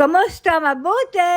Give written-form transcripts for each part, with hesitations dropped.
Kumusta? Mabuti!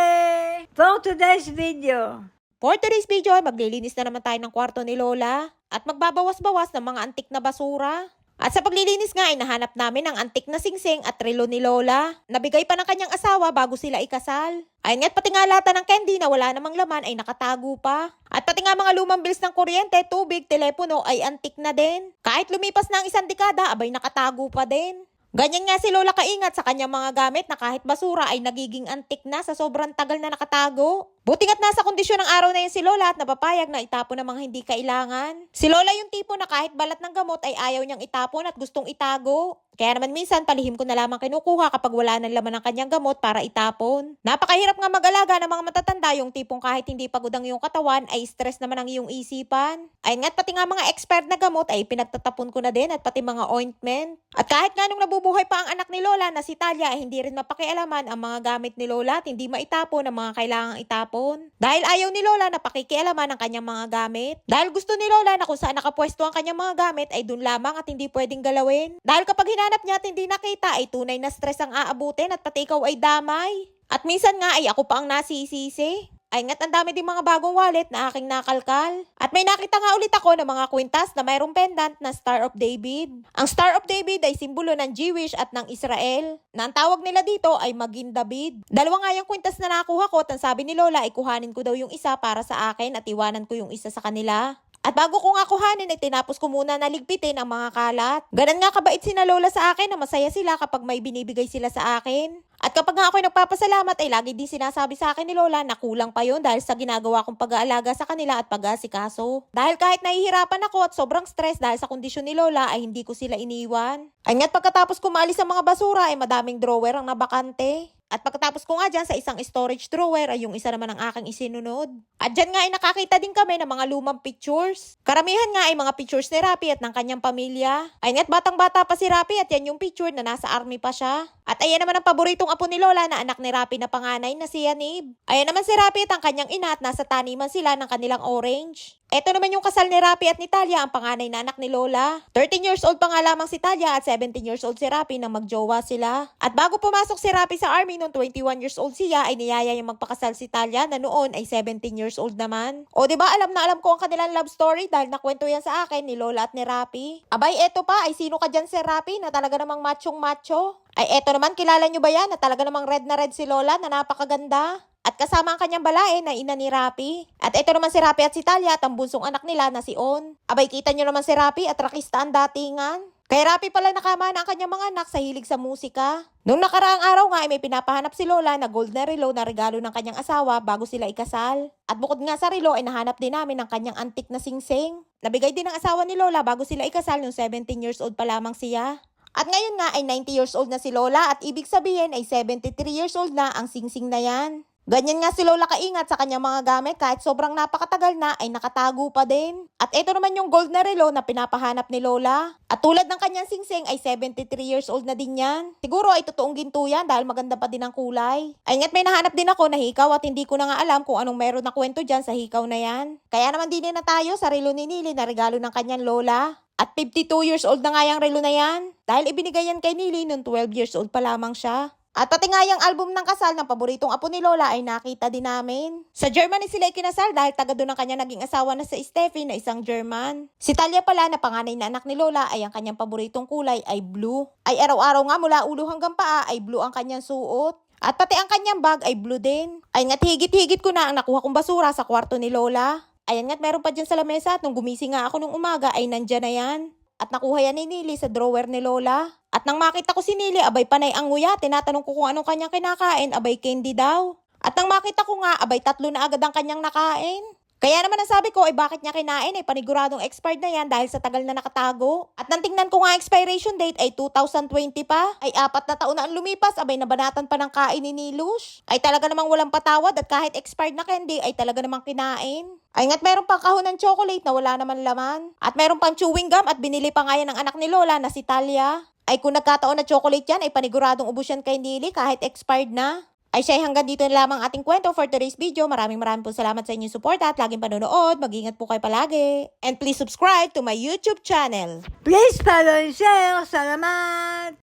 For today's video. For today's video, maglilinis na naman tayo ng kwarto ni Lola at magbabawas-bawas ng mga antik na basura. At sa paglilinis nga ay nahanap namin ang antik na singsing at relo ni Lola. Nabigay pa ng kanyang asawa bago sila ikasal. Ayun nga't pati nga lata ng candy na wala namang laman ay nakatago pa. At pati nga mga lumang bills ng kuryente, tubig, telepono ay antik na din. Kahit lumipas na ang isang dekada, abay nakatago pa din. Ganyan nga si Lola kaingat sa kanyang mga gamit na kahit basura ay nagiging antik na sa sobrang tagal na nakatago. Buti nga't nasa kondisyon ng araw na yun si Lola at napapayag na itapon ng mga hindi kailangan. Si Lola yung tipo na kahit balat ng gamot ay ayaw niyang itapon at gustong itago. Kaya naman minsan palihim ko na lamang kinukuha kapag wala ng laman ng kanyang gamot para itapon. Napakahirap nga mag-alaga ng mga matatanda yung tipong kahit hindi pagod ang iyong katawan ay stress naman ang iyong isipan. Ayun nga't pati nga mga expired na gamot ay pinagtatapon ko na din at pati mga ointment. At kahit nga nung nabubuhay pa ang anak ni Lola na si Talia ay hindi rin mapakialaman ang mga gamit ni Lola at hindi maitapon ang mga kailangang itapon. Dahil ayaw ni Lola na pakikialaman ang kanyang mga gamit. Dahil gusto ni Lola na kung saan nakapwesto ang kanyang mga gamit ay dun lamang at hindi pwedeng galawin. Dahil kapag hinanap niya at hindi nakita ay tunay na stress ang aabutin at pati ikaw ay damay. At minsan nga ay ako pa ang nasisisi. Ay nga't ang dami din mga bagong wallet na aking nakalkal. At may nakita nga ulit ako ng mga kwintas na mayroong pendant na Star of David. Ang Star of David ay simbolo ng Jewish at ng Israel. Na ang tawag nila dito ay Magin David. Dalawa nga yung kwintas na nakuha ko at ang sabi ni Lola ay kuhanin ko daw yung isa para sa akin at iwanan ko yung isa sa kanila. At bago ko nga kuhanin ay tinapos ko muna na ligpitin ang mga kalat. Ganon nga kabait si na Lola sa akin na masaya sila kapag may binibigay sila sa akin. At kapag nga ako'y nagpapasalamat ay lagi din sinasabi sa akin ni Lola na kulang pa yun dahil sa ginagawa kong pag-aalaga sa kanila at pag-aasikaso. Dahil kahit nahihirapan ako at sobrang stress dahil sa kondisyon ni Lola ay hindi ko sila iniwan. Ay nga't pagkatapos kumalis ang mga basura ay madaming drawer ang nabakante. At pagkatapos ko nga dyan sa isang storage drawer ay yung isa naman ang aking isinunod. At dyan nga ay nakakita din kami ng mga lumang pictures. Karamihan nga ay mga pictures ni Rapi at ng kanyang pamilya. Ay nga't batang-bata pa si Rapi at yan yung picture na nasa army pa siya. At ayan naman ang paboritong apo ni Lola na anak ni Rapi na panganay na si Yanib. Ayan naman si Rapi at ang kanyang ina at nasa taniman sila ng kanilang orange. Ito naman yung kasal ni Rapi at ni Talia, ang panganay na anak ni Lola. 13 years old pa nga lamang si Talia at 17 years old si Rapi nang magjowa sila. At bago pumasok si Rapi sa army noong 21 years old siya ay niyaya yung magpakasal si Talia na noon ay 17 years old naman. O diba alam na alam ko ang kanilang love story dahil nakwento yan sa akin ni Lola at ni Rapi. Abay eto pa ay sino ka dyan si Rapi na talaga namang machong macho? Ay eto naman kilala nyo ba yan na talaga namang red na red si Lola na napakaganda? At kasama ang kanyang balae na ina ni Rapi. At ito naman si Rapi at si Talia at ang bunsong anak nila na si On. Abay kita nyo naman si Rapi at rakista ang datingan. Kay Rapi pala nakamana ang kanyang mga anak sa hilig sa musika. Noong nakaraang araw nga ay may pinapahanap si Lola na gold na relo na regalo ng kanyang asawa bago sila ikasal. At bukod nga sa relo ay nahanap din namin ang kanyang antik na singsing. Nabigay din ng asawa ni Lola bago sila ikasal noong 17 years old pa lamang siya. At ngayon nga ay 90 years old na si Lola at ibig sabihin ay 73 years old na ang singsing na yan. Ganyan nga si Lola kaingat sa kanyang mga gamit kahit sobrang napakatagal na ay nakatago pa din. At ito naman yung gold na relo na pinapahanap ni Lola. At tulad ng kanyang singsing ay 73 years old na din yan. Siguro ay totoong ginto yan dahil maganda pa din ang kulay. Ay nga't may nahanap din ako na hikaw at hindi ko na nga alam kung anong meron na kwento dyan sa hikaw na yan. Kaya naman din na tayo sa relo ni Nili na regalo ng kanyang lola. At 52 years old na nga yung relo na yan. Dahil ibinigay yan kay Nili noong 12 years old pa lamang siya. At pati nga yung album ng kasal ng paboritong apo ni Lola ay nakita din namin. Sa Germany sila ikinasal dahil taga doon ang kanya naging asawa na sa Steffi na isang German. Si Talia pala na panganay na anak ni Lola ay ang kanyang paboritong kulay ay blue. Ay araw-araw nga mula ulo hanggang paa ay blue ang kanyang suot. At pati ang kanyang bag ay blue din. Ay nga't higit-higit ko na ang nakuha kong basura sa kwarto ni Lola. Ayan nga't meron pa dyan sa lamesa at nung gumising nga ako nung umaga ay nandyan na yan. At nakuha yan ni Nili sa drawer ni Lola. At nang makita ko si Nili, abay panay ang nguya. Tinatanong ko kung anong kanyang kinakain, abay candy daw. At nang makita ko nga, abay 3 na agad ang kanyang nakain. Kaya naman ang sabi ko ay bakit niya kinain ay paniguradong expired na yan dahil sa tagal na nakatago. At nang tingnan ko nga expiration date ay 2020 pa. Ay 4 na taon na ang lumipas, abay nabanatan pa ng kain ni Nilush. Ay talaga namang walang patawad at kahit expired na candy ay talaga namang kinain. Ay nga't meron pang kahon ng chocolate na wala naman laman. At meron pang chewing gum at binili pa nga yan ng anak ni Lola na si Talia. Ay kung nagkataon na chocolate yan ay paniguradong ubos yan kay Nili kahit expired na. Ay siya hanggang dito na lamang ating kwento for today's video. Maraming po salamat sa inyong support at laging panonood. Mag-ingat po kayo palagi. And please subscribe to my YouTube channel. Please follow and share. Salamat!